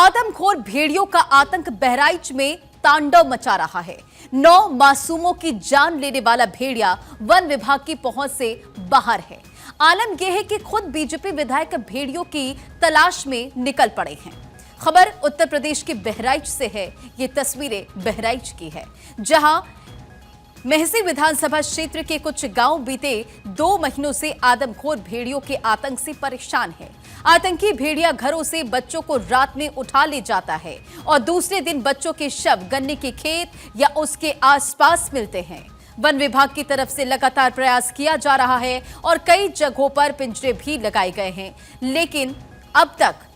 आदमखोर भेड़ियों का आतंक बहराइच में तांडव मचा रहा है। 9 मासूमों की जान लेने वाला भेड़िया वन विभाग की पहुंच से बाहर है। आलम यह है कि खुद बीजेपी विधायक भेड़ियों की तलाश में निकल पड़े हैं। खबर उत्तर प्रदेश के बहराइच से है। ये तस्वीरें बहराइच की है, जहां मेहसी विधानसभा क्षेत्र के कुछ गांव बीते 2 महीनों से आदमखोर भेड़ियों के आतंक से परेशान है। आतंकी भेड़िया घरों से बच्चों को रात में उठा ले जाता है और दूसरे दिन बच्चों के शव गन्ने के खेत या उसके आसपास मिलते हैं। वन विभाग की तरफ से लगातार प्रयास किया जा रहा है और कई जगहों पर पिंजरे भी लगाए गए हैं, लेकिन अब तक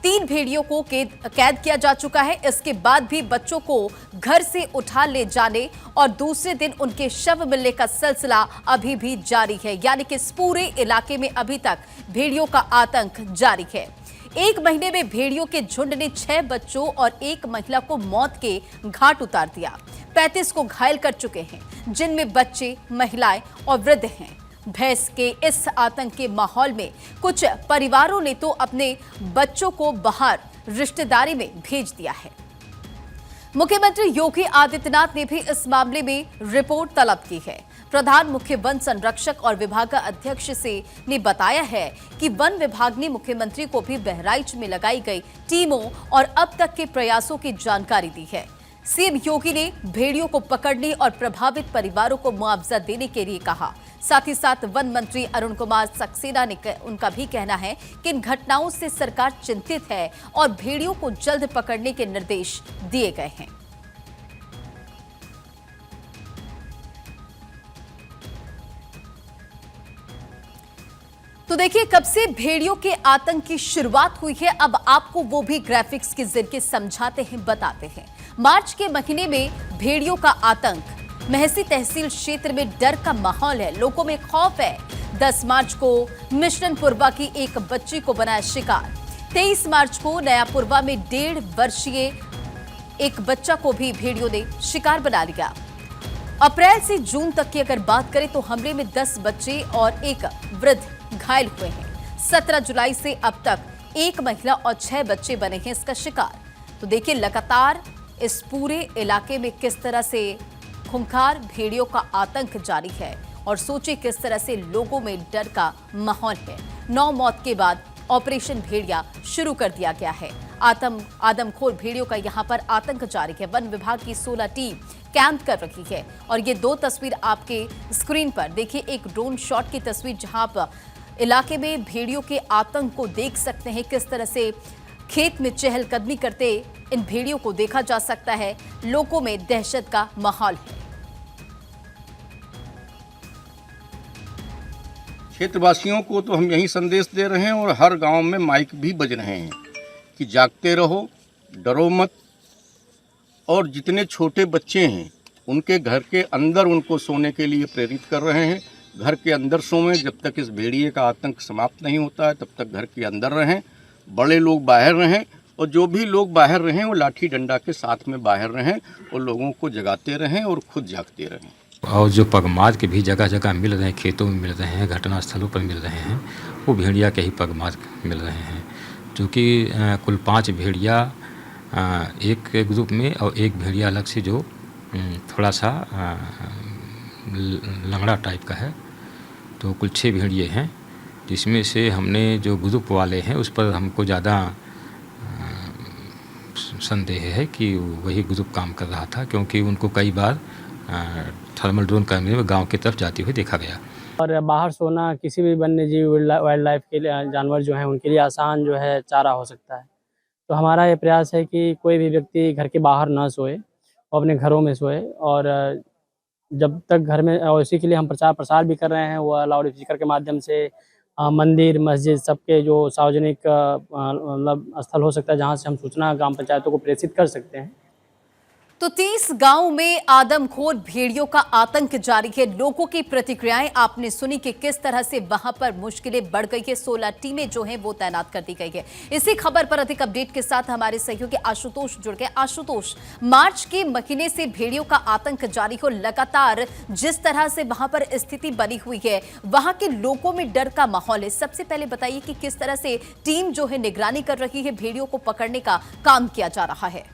3 भेड़ियों को कैद किया जा चुका है। इसके बाद भी बच्चों को घर से उठा ले जाने और दूसरे दिन उनके शव मिलने का सिलसिला अभी भी जारी है, यानी कि इस पूरे इलाके में अभी तक भेड़ियों का आतंक जारी है। 1 महीने में भेड़ियों के झुंड ने 6 बच्चों और 1 महिला को मौत के घाट उतार दिया। 35 को घायल कर चुके हैं, जिनमें बच्चे, महिलाएं और वृद्ध हैं। भैंस के इस आतंक के माहौल में कुछ परिवारों ने तो अपने बच्चों को बाहर रिश्तेदारी में भेज दिया है। मुख्यमंत्री योगी आदित्यनाथ ने भी इस मामले में रिपोर्ट तलब की है। प्रधान मुख्य वन संरक्षक और विभागाध्यक्ष से ने बताया है कि वन विभाग ने मुख्यमंत्री को भी बहराइच में लगाई गई टीमों और अब तक के प्रयासों की जानकारी दी है। सीएम योगी ने भेड़ियों को पकड़ने और प्रभावित परिवारों को मुआवजा देने के लिए कहा। साथ ही साथ वन मंत्री अरुण कुमार सक्सेना ने उनका भी कहना है कि इन घटनाओं से सरकार चिंतित है और भेड़ियों को जल्द पकड़ने के निर्देश दिए गए हैं। तो देखिए, कब से भेड़ियों के आतंक की शुरुआत हुई है, अब आपको वो भी ग्राफिक्स के जरिए समझाते हैं, बताते हैं। मार्च के महीने में भेड़ियों का आतंक, मेहसी तहसील क्षेत्र में डर का माहौल है, लोगों में खौफ है। 10 मार्च को मिश्रणपुरवा की एक बच्ची को बनाया शिकार। 23 मार्च को नयापुरवा में 1.5 वर्षीय एक बच्चा को भी भेड़ियों ने शिकार बना लिया। अप्रैल से जून तक की अगर बात करें तो हमले में 10 बच्चे और एक वृद्ध घायल हुए हैं। 17 जुलाई से अब तक 1 महिला और 6 बच्चे बने हैं इसका शिकार। तो देखिए, लगातार इस पूरे इलाके में किस तरह से खूंखार भेड़ियों का आतंक जारी है और सोचिए किस तरह से लोगों में डर का माहौल है। 9 मौत के बाद ऑपरेशन भेड़िया शुरू कर दिया गया है। आदमखोर भेड़ियों का यहां पर आतंक जारी है। वन विभाग की 16 टीम कैंप कर रही है और ये 2 तस्वीर आपके स्क्रीन पर देखिए। एक ड्रोन शॉट की तस्वीर, जहां पर इलाके में भेड़ियों के आतंक को देख सकते हैं। किस तरह से खेत में चहलकदमी करते इन भेड़ियों को देखा जा सकता है। लोगों में दहशत का माहौल है। क्षेत्रवासियों को तो हम यही संदेश दे रहे हैं और हर गांव में माइक भी बज रहे हैं कि जागते रहो, डरो मत। और जितने छोटे बच्चे हैं उनके घर के अंदर उनको सोने के लिए प्रेरित कर रहे हैं। घर के अंदर सोएं, जब तक इस भेड़िए का आतंक समाप्त नहीं होता है तब तक घर के अंदर रहें। बड़े लोग बाहर रहें और जो भी लोग बाहर रहें वो लाठी डंडा के साथ में बाहर रहें और लोगों को जगाते रहें और खुद जागते रहें। और जो पगमार्क के भी जगह जगह मिल रहे हैं, खेतों में मिल रहे हैं, घटना स्थलों पर मिल रहे हैं, वो भेड़िया के ही पगमार्क मिल रहे हैं। क्योंकि कुल 5 भेड़िया एक ग्रुप में और एक भेड़िया अलग से जो थोड़ा सा लंगड़ा टाइप का है। तो कुल 6 भेड़िए हैं, जिसमें से हमने जो ग्रुप वाले हैं उस पर हमको ज़्यादा संदेह है कि वही ग्रुप काम कर रहा था, क्योंकि उनको कई बार थर्मल ड्रोन कैमरे में गांव की तरफ जाते हुए देखा गया। और बाहर सोना किसी भी वन्य जीव वाइल्ड लाइफ के लिए, जानवर जो हैं उनके लिए आसान जो है चारा हो सकता है। तो हमारा ये प्रयास है कि कोई भी व्यक्ति घर के बाहर ना सोए और अपने घरों में सोए। और जब तक घर में, और इसी के लिए हम प्रचार प्रसार भी कर रहे हैं, वो लाउड स्पीकर के माध्यम से मंदिर, मस्जिद, सबके जो सार्वजनिक मतलब स्थल हो सकता है जहाँ से हम सूचना ग्राम पंचायतों को प्रेषित कर सकते हैं। तो 30 गांव में आदमखोर भेड़ियों का आतंक जारी है। लोगों की प्रतिक्रियाएं आपने सुनी कि किस तरह से वहां पर मुश्किलें बढ़ गई है। 16 टीमें जो हैं वो तैनात कर दी गई है। इसी खबर पर अधिक अपडेट के साथ हमारे सहयोगी आशुतोष जुड़ गए। आशुतोष, मार्च के महीने से भेड़ियों का आतंक जारी हो, लगातार जिस तरह से वहां पर स्थिति बनी हुई है, वहां के लोगों में डर का माहौल है। सबसे पहले बताइए कि किस तरह से टीम जो है निगरानी कर रही है, भेड़ियों को पकड़ने का काम किया जा रहा है।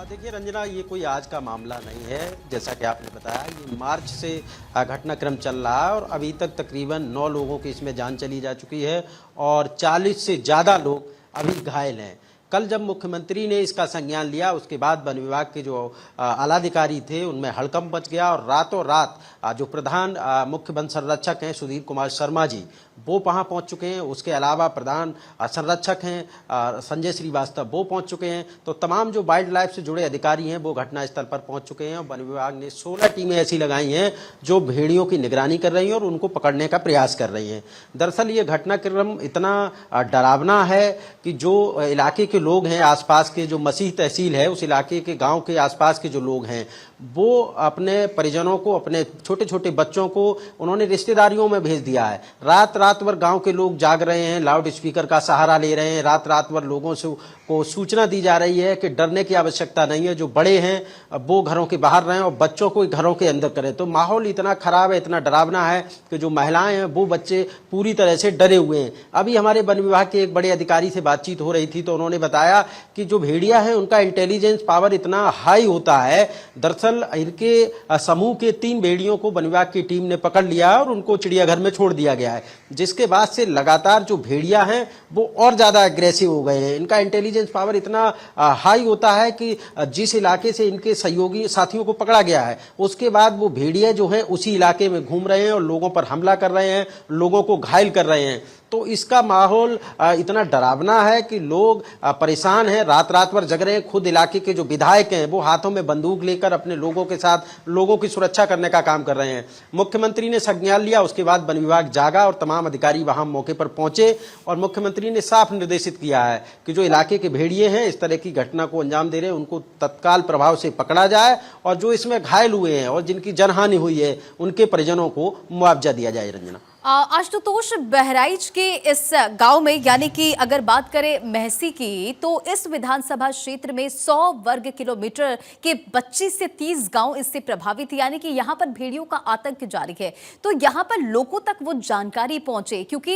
देखिए रंजना, ये कोई आज का मामला नहीं है। जैसा कि आपने बताया, ये मार्च से घटनाक्रम चल रहा है और अभी तक तकरीबन 9 लोगों की इसमें जान चली जा चुकी है और 40 से ज़्यादा लोग अभी घायल हैं। कल जब मुख्यमंत्री ने इसका संज्ञान लिया, उसके बाद वन विभाग के जो आलाधिकारी थे उनमें हड़कंप मच गया और रातों रात जो प्रधान मुख्य वन संरक्षक हैं सुधीर कुमार शर्मा जी, वो वहाँ पहुँच चुके हैं। उसके अलावा प्रधान संरक्षक हैं संजय श्रीवास्तव, वो पहुँच चुके हैं। तो तमाम जो वाइल्ड लाइफ से जुड़े अधिकारी हैं वो घटनास्थल पर पहुँच चुके हैं। वन विभाग ने 16 टीमें ऐसी लगाई हैं जो भेड़ियों की निगरानी कर रही हैं और उनको पकड़ने का प्रयास कर रही हैं। दरअसल ये घटनाक्रम इतना डरावना है कि जो इलाके के लोग हैं, आसपास के जो मसीह तहसील है, उस इलाके के गांव के आसपास के जो लोग हैं, वो अपने परिजनों को, अपने छोटे छोटे बच्चों को उन्होंने रिश्तेदारियों में भेज दिया है। रात रात भर गांव के लोग जाग रहे हैं, लाउड स्पीकर का सहारा ले रहे हैं। रात रात भर लोगों से को सूचना दी जा रही है कि डरने की आवश्यकता नहीं है, जो बड़े हैं वो घरों के बाहर रहें और बच्चों को घरों के अंदर करें। तो माहौल इतना खराब है, इतना डरावना है कि जो महिलाएं हैं वो बच्चे पूरी तरह से डरे हुए हैं। अभी हमारे वन विभाग के एक बड़े अधिकारी से बातचीत हो रही थी तो उन्होंने बताया कि जो भेड़िया है उनका इंटेलिजेंस पावर इतना हाई होता है। दरअसल इनके समूह के 3 भेड़ियों को वन विभाग की टीम ने पकड़ लिया और उनको चिड़ियाघर में छोड़ दिया गया है, जिसके बाद से लगातार जो भेड़िया हैं वो और ज्यादा एग्रेसिव हो गए हैं। इनका इंटेलिजेंस पावर इतना हाई होता है कि जिस इलाके से इनके सहयोगी साथियों को पकड़ा गया है, उसके बाद वो भेड़िया जो हैं उसी इलाके में घूम रहे हैं और लोगों पर हमला कर रहे हैं, लोगों को घायल कर रहे हैं। तो इसका माहौल इतना डरावना है कि लोग परेशान हैं, रात रात भर जग रहे हैं। खुद इलाके के जो विधायक हैं वो हाथों में बंदूक लेकर अपने लोगों के साथ लोगों की सुरक्षा करने का काम कर रहे हैं। मुख्यमंत्री ने संज्ञान लिया, उसके बाद वन विभाग जागा और तमाम अधिकारी वहां मौके पर पहुंचे और मुख्यमंत्री ने साफ निर्देशित किया है कि जो इलाके के भेड़िए हैं इस तरह की घटना को अंजाम दे रहे हैं, उनको तत्काल प्रभाव से पकड़ा जाए और जो इसमें घायल हुए हैं और जिनकी जनहानि हुई है उनके परिजनों को मुआवजा दिया जाए। रंजना, आशुतोष, बहराइच के इस गांव में, यानी कि अगर बात करें महसी की, तो इस विधानसभा क्षेत्र में 100 वर्ग किलोमीटर के 25 से 30 गांव इससे प्रभावित, यानी कि यहां पर भेड़ियों का आतंक जारी है। तो यहां पर लोगों तक वो जानकारी पहुंचे, क्योंकि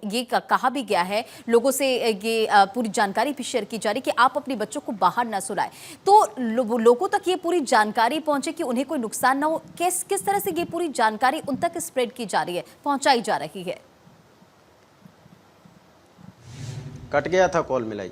ये कहा भी गया है, लोगों से ये पूरी जानकारी भी शेयर की जा रही कि आप अपने बच्चों को बाहर ना सुलाएं। तो लोगों तक ये पूरी जानकारी पहुंचे कि उन्हें कोई नुकसान ना हो। किस तरह से ये पूरी जानकारी उन तक स्प्रेड की जा रही है, पहुंचाई जा रही है? कट गया था कॉल, मिलाई।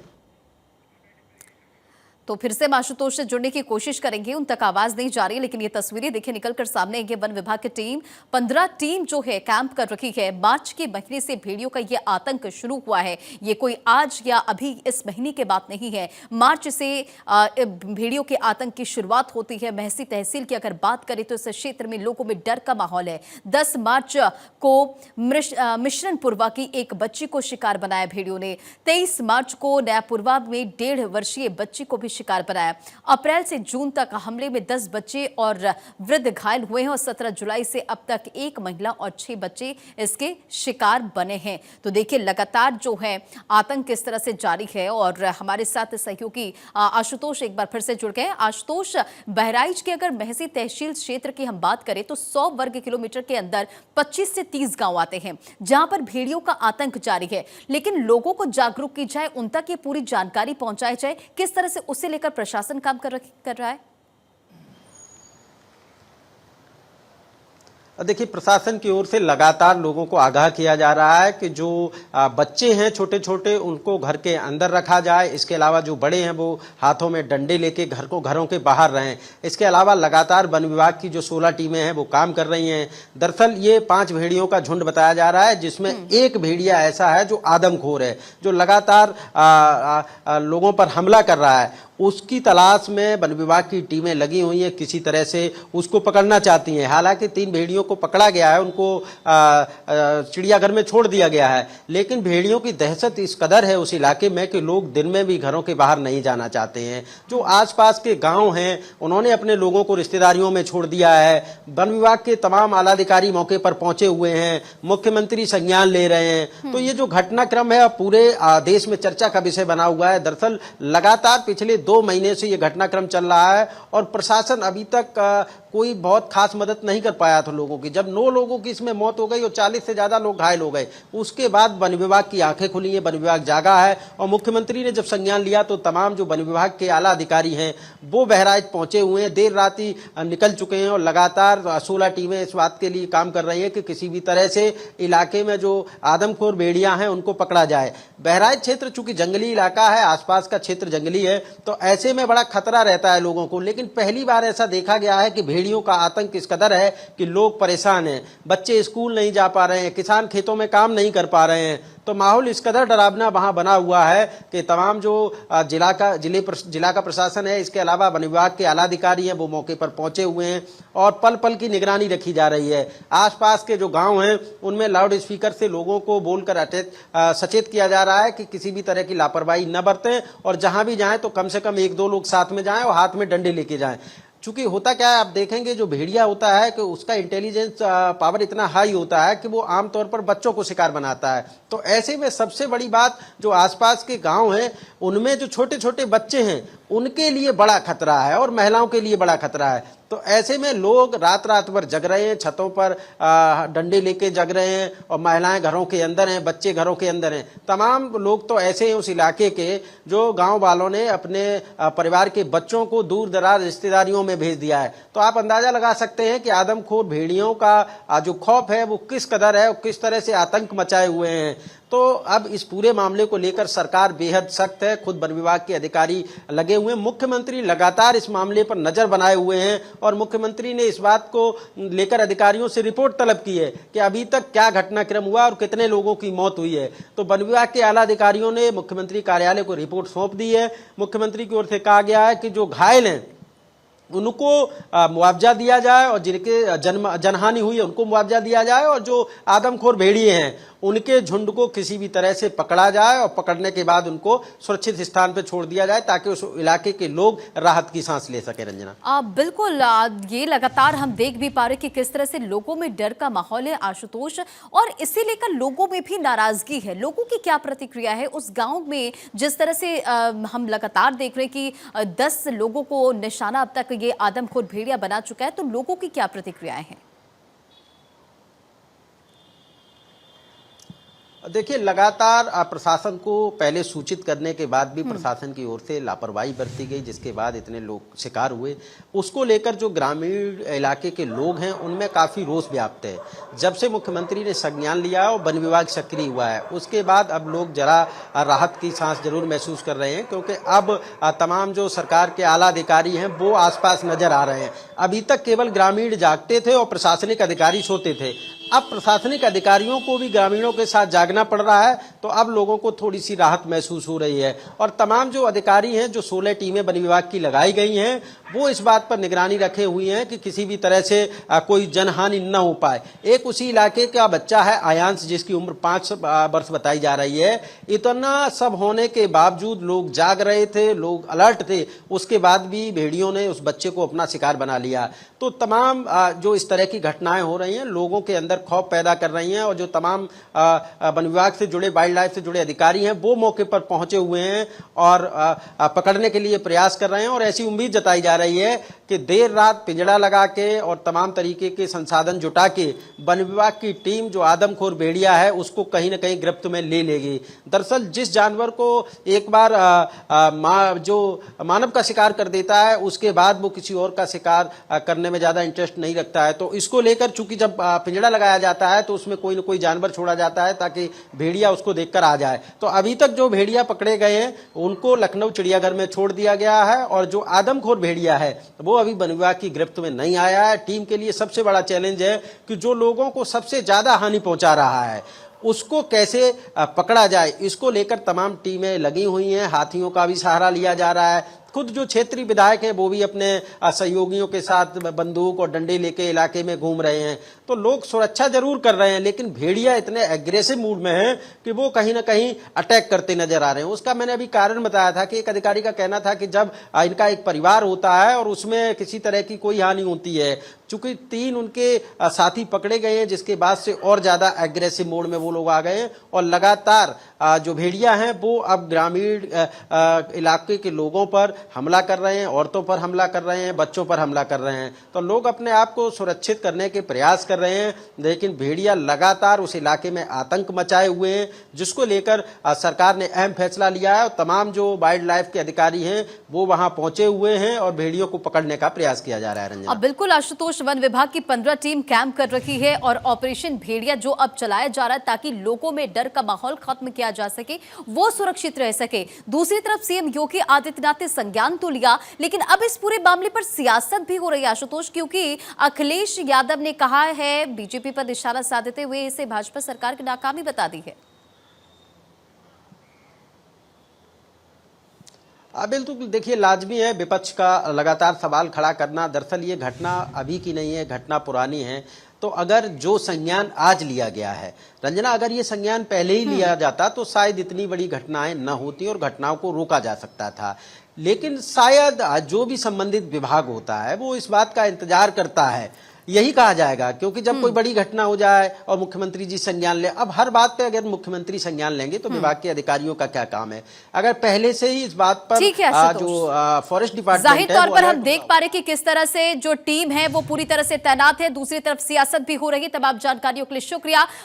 तो फिर से आशुतोष से जुड़ने की कोशिश करेंगे, उन तक आवाज नहीं जा रही। लेकिन ये तस्वीरें देखिए निकलकर सामने आई है। वन विभाग की टीम 15 टीम जो है कैंप कर रखी है। मार्च के महीने से भेड़ियों का ये आतंक शुरू हुआ है। ये कोई आज या अभी इस महीने की बात नहीं है। मार्च से भेड़ियों के आतंक की शुरुआत होती है। महसी तहसील की अगर बात करें तो इस क्षेत्र में लोगों में डर का माहौल है। 10 मार्च को मिश्रणपुरवा की एक बच्ची को शिकार बनाया भेड़ियों ने। 23 मार्च को नयापुरवा में 1.5 वर्षीय बच्ची को भी शिकार बनाया। अप्रैल से जून तक हमले में 10 बच्चे और वृद्ध घायल हुए हैं और 17 जुलाई से अब तक 1 महिला और 6 बच्चे इसके शिकार बने हैं। तो देखिए लगातार जो है आतंक किस तरह से जारी है। और हमारे साथ सहयोगी आशुतोष एक बार फिर से जुड़ गए। आशुतोष, बहराइच के अगर महसी तहसील क्षेत्र की हम बात करें तो 100 वर्ग किलोमीटर के अंदर 25 से 30 गांव आते हैं जहां पर भेड़ियों का आतंक जारी है। लेकिन लोगों को जागरूक की जाए, उन तक ये पूरी जानकारी पहुंचाई जाए, किस तरह से उसे लेकर प्रशासन काम कर रहा है? देखिए, प्रशासन की ओर से लगातार लोगों को आगाह किया जा रहा है कि जो बच्चे हैं छोटे छोटे उनको घर के अंदर रखा जाए। इसके अलावा जो बड़े हैं वो हाथों में डंडे लेके घरों के बाहर रहें। इसके अलावा लगातार वन विभाग की जो 16 टीमें हैं वो काम कर रही हैं। दरअसल ये 5 भेड़ियों का झुंड बताया जा रहा है, जिसमें एक भेड़िया ऐसा है जो आदमखोर है, जो लगातार लोगों पर हमला कर रहा है। उसकी तलाश में वन विभाग की टीमें लगी हुई हैं, किसी तरह से उसको पकड़ना चाहती हैं। हालांकि 3 भेड़ियों को पकड़ा गया है, उनको चिड़ियाघर में छोड़ दिया गया है, लेकिन भेड़ियों की दहशत इस कदर है उस इलाके में कि लोग दिन में भी घरों के बाहर नहीं जाना चाहते हैं। जो आसपास के गांव हैं उन्होंने अपने लोगों को रिश्तेदारियों में छोड़ दिया है। वन विभाग के तमाम आलाधिकारी मौके पर पहुंचे हुए हैं, मुख्यमंत्री संज्ञान ले रहे हैं। तो ये जो घटनाक्रम है पूरे देश में चर्चा का विषय बना हुआ है। दरअसल लगातार पिछले 2 महीने से ये घटनाक्रम चल रहा है और प्रशासन अभी तक कोई बहुत खास मदद नहीं कर पाया था लोगों की। जब 9 लोगों की इसमें मौत हो गई और 40 से ज्यादा लोग घायल हो गए, उसके बाद वन विभाग की आंखें खुली हैं, वन विभाग जागा है और मुख्यमंत्री ने जब संज्ञान लिया तो तमाम जो वन विभाग के आला अधिकारी हैं वो बहराइच पहुंचे हुए हैं, देर रात ही निकल चुके हैं और लगातार 16 टीमें इस बात के लिए काम कर रही हैं कि किसी भी तरह से इलाके में जो आदमखोर भेड़िया हैं उनको पकड़ा जाए। बहराइच क्षेत्र चूंकि जंगली इलाका है, आसपास का क्षेत्र जंगली है, तो ऐसे में बड़ा खतरा रहता है लोगों को। लेकिन पहली बार ऐसा देखा गया है कि भेड़ियों का आतंक इस कदर है कि लोग परेशान हैं, बच्चे स्कूल नहीं जा पा रहे हैं, किसान खेतों में काम नहीं कर पा रहे हैं। तो माहौल इस कदर डरावना वहां बना हुआ है कि तमाम जो जिला का प्रशासन है, इसके अलावा वन विभाग के आला अधिकारी हैं वो मौके पर पहुंचे हुए हैं और पल पल की निगरानी रखी जा रही है। आसपास के जो गांव हैं उनमें लाउड स्पीकर से लोगों को बोलकर सचेत किया जा रहा है कि किसी भी तरह की लापरवाही न बरतें और जहां भी जाएं तो कम से कम 1-2 लोग साथ में जाएं और हाथ में डंडे लेके जाएं। चूंकि होता क्या है, आप देखेंगे जो भेड़िया होता है कि उसका इंटेलिजेंस पावर इतना हाई होता है कि वो आमतौर पर बच्चों को शिकार बनाता है। तो ऐसे में सबसे बड़ी बात जो आसपास के गांव हैं उनमें जो छोटे छोटे बच्चे हैं उनके लिए बड़ा खतरा है और महिलाओं के लिए बड़ा खतरा है। तो ऐसे में लोग रात रात भर जग रहे हैं, छतों पर डंडे लेके जग रहे हैं और महिलाएं घरों के अंदर हैं, बच्चे घरों के अंदर हैं। तमाम लोग तो ऐसे हैं उस इलाके के जो गांव वालों ने अपने परिवार के बच्चों को दूर दराज रिश्तेदारियों में भेज दिया है। तो आप अंदाजा लगा सकते हैं कि आदमखोर भेड़ियों का जो खौफ है वो किस कदर है और किस तरह से आतंक मचाए हुए हैं। तो अब इस पूरे मामले को लेकर सरकार बेहद सख्त है, खुद वन विभाग के अधिकारी लगे हुए हैं। मुख्यमंत्री लगातार इस मामले पर नजर बनाए हुए हैं और मुख्यमंत्री ने इस बात को लेकर अधिकारियों से रिपोर्ट तलब की है कि अभी तक क्या घटनाक्रम हुआ और कितने लोगों की मौत हुई है। तो वन विभाग के आला अधिकारियों ने मुख्यमंत्री कार्यालय को रिपोर्ट सौंप दी है। मुख्यमंत्री की ओर से कहा गया है कि जो घायल हैं उनको मुआवजा दिया जाए और जिनके जनहानि हुई है उनको मुआवजा दिया जाए और जो आदमखोर भेड़िए हैं उनके झुंड को किसी भी तरह से पकड़ा जाए और पकड़ने के बाद उनको सुरक्षित स्थान पर छोड़ दिया जाए ताकि उस इलाके के लोग राहत की सांस ले सके। रंजना, बिल्कुल ये लगातार हम देख भी पा रहे कि किस तरह से लोगों में डर का माहौल है आशुतोष, और इसे लेकर लोगों में भी नाराजगी है। लोगों की क्या प्रतिक्रिया है उस गांव में, जिस तरह से हम लगातार देख रहे हैं कि 10 लोगों को निशाना अब तक ये आदमखोर भेड़िया बना चुका है, तो लोगों की क्या प्रतिक्रियाएं हैं? देखिए, लगातार प्रशासन को पहले सूचित करने के बाद भी प्रशासन की ओर से लापरवाही बरती गई, जिसके बाद इतने लोग शिकार हुए। उसको लेकर जो ग्रामीण इलाके के लोग हैं उनमें काफ़ी रोष व्याप्त है। जब से मुख्यमंत्री ने संज्ञान लिया और वन विभाग सक्रिय हुआ है उसके बाद अब लोग जरा राहत की सांस जरूर महसूस कर रहे हैं, क्योंकि अब तमाम जो सरकार के आला अधिकारी हैं वो आसपास नजर आ रहे हैं। अभी तक केवल ग्रामीण जागते थे और प्रशासनिक अधिकारी सोते थे। अब प्रशासनिक अधिकारियों को भी ग्रामीणों के साथ जागना पड़ रहा है, तो अब लोगों को थोड़ी सी राहत महसूस हो रही है। और तमाम जो अधिकारी हैं, जो 16 टीमें वन विभाग की लगाई गई हैं, वो इस बात पर निगरानी रखे हुई हैं कि किसी भी तरह से कोई जनहानि न हो पाए। एक उसी इलाके का बच्चा है आयांश, जिसकी उम्र 5 वर्ष बताई जा रही है। इतना सब होने के बावजूद लोग जाग रहे थे, लोग अलर्ट थे, उसके बाद भी भेड़ियों ने उस बच्चे को अपना शिकार बना लिया। तो तमाम जो इस तरह की घटनाएं हो रही हैं लोगों के अंदर खौफ पैदा कर रही हैं, और जो तमाम वन विभाग से जुड़े, वाइल्ड लाइफ से जुड़े अधिकारी हैं वो मौके पर पहुंचे हुए हैं और पकड़ने के लिए प्रयास कर रहे हैं। और ऐसी उम्मीद जताई जा रही है कि देर रात पिंजड़ा लगा के और तमाम तरीके के संसाधन जुटा के वन विभाग की टीम जो आदमखोर भेड़िया है उसको कहीं न कहीं गिरफ्त में ले लेगी। दरअसल जिस जानवर को एक बार जो मानव का शिकार कर देता है उसके बाद वो किसी और का शिकार करने में ज्यादा इंटरेस्ट नहीं रखता है। तो इसको लेकर चूंकि जब पिंजड़ा लगाया जाता है तो उसमें कोई न कोई जानवर छोड़ा जाता है ताकि भेड़िया उसको देखकर आ जाए। तो अभी तक जो भेड़िया पकड़े गए हैं उनको लखनऊ चिड़ियाघर में छोड़ दिया गया है, और जो आदमखोर भेड़िया है वो अभी वन विभाग की गिरफ्त में नहीं आया है। टीम के लिए सबसे बड़ा चैलेंज है कि जो लोगों को सबसे ज्यादा हानि पहुंचा रहा है उसको कैसे पकड़ा जाए। इसको लेकर तमाम टीमें लगी हुई हैं। हाथियों का भी सहारा लिया जा रहा है, खुद जो क्षेत्रीय विधायक हैं वो भी अपने सहयोगियों के साथ बंदूक और डंडे लेके इलाके में घूम रहे हैं। तो लोग सुरक्षा जरूर कर रहे हैं, लेकिन भेड़िया इतने एग्रेसिव मूड में हैं कि वो कहीं ना कहीं अटैक करते नजर आ रहे हैं। उसका मैंने अभी कारण बताया था कि एक अधिकारी का कहना था कि जब इनका एक परिवार होता है और उसमें किसी तरह की कोई हानि होती है, चूंकि 3 उनके साथी पकड़े गए हैं, जिसके बाद से और ज्यादा एग्रेसिव मोड में वो लोग आ गए हैं और लगातार जो भेड़िया हैं वो अब ग्रामीण इलाके के लोगों पर हमला कर रहे हैं, औरतों पर हमला कर रहे हैं, बच्चों पर हमला कर रहे हैं। तो लोग अपने आप को सुरक्षित करने के प्रयास कर रहे हैं, लेकिन भेड़िया लगातार उस इलाके में आतंक मचाए हुए हैं, जिसको लेकर सरकार ने अहम फैसला लिया है और तमाम जो वाइल्ड लाइफ के अधिकारी हैं वो वहां पहुंचे हुए हैं और भेड़ियों को पकड़ने का प्रयास किया जा रहा है। रंजना, अब बिल्कुल आशुतोष, वन विभाग की 15 टीम कैंप कर रखी है और ऑपरेशन भेड़िया जो अब चलाया जा रहा है ताकि लोगों में डर का माहौल खत्म किया जा सके, वो सुरक्षित रह सके। दूसरी तरफ सीएम योगी आदित्यनाथ ने संज्ञान तो लिया, लेकिन अब इस पूरे मामले पर सियासत भी हो रही है आशुतोष, क्योंकि अखिलेश यादव ने कहा है, बीजेपी पर निशाना साधते हुए इसे भाजपा सरकार की नाकामी बता दी है। बिल्कुल, देखिए लाजमी है विपक्ष का लगातार सवाल खड़ा करना। दरअसल ये घटना अभी की नहीं है, घटना पुरानी है। तो अगर जो संज्ञान आज लिया गया है रंजना, अगर ये संज्ञान पहले ही लिया जाता तो शायद इतनी बड़ी घटनाएं न होती और घटनाओं को रोका जा सकता था। लेकिन शायद जो भी संबंधित विभाग होता है वो इस बात का इंतजार करता है, यही कहा जाएगा, क्योंकि जब कोई बड़ी घटना हो जाए और मुख्यमंत्री जी संज्ञान ले, अब हर बात पे अगर मुख्यमंत्री संज्ञान लेंगे तो विभाग के अधिकारियों का क्या काम है। अगर पहले से ही इस बात पर जो फॉरेस्ट डिपार्टमेंट जाहिर तौर पर हम देख पा रहे कि किस तरह से जो टीम है वो पूरी तरह से तैनात है, दूसरी तरफ सियासत भी हो रही है। तमाम जानकारियों के लिए शुक्रिया।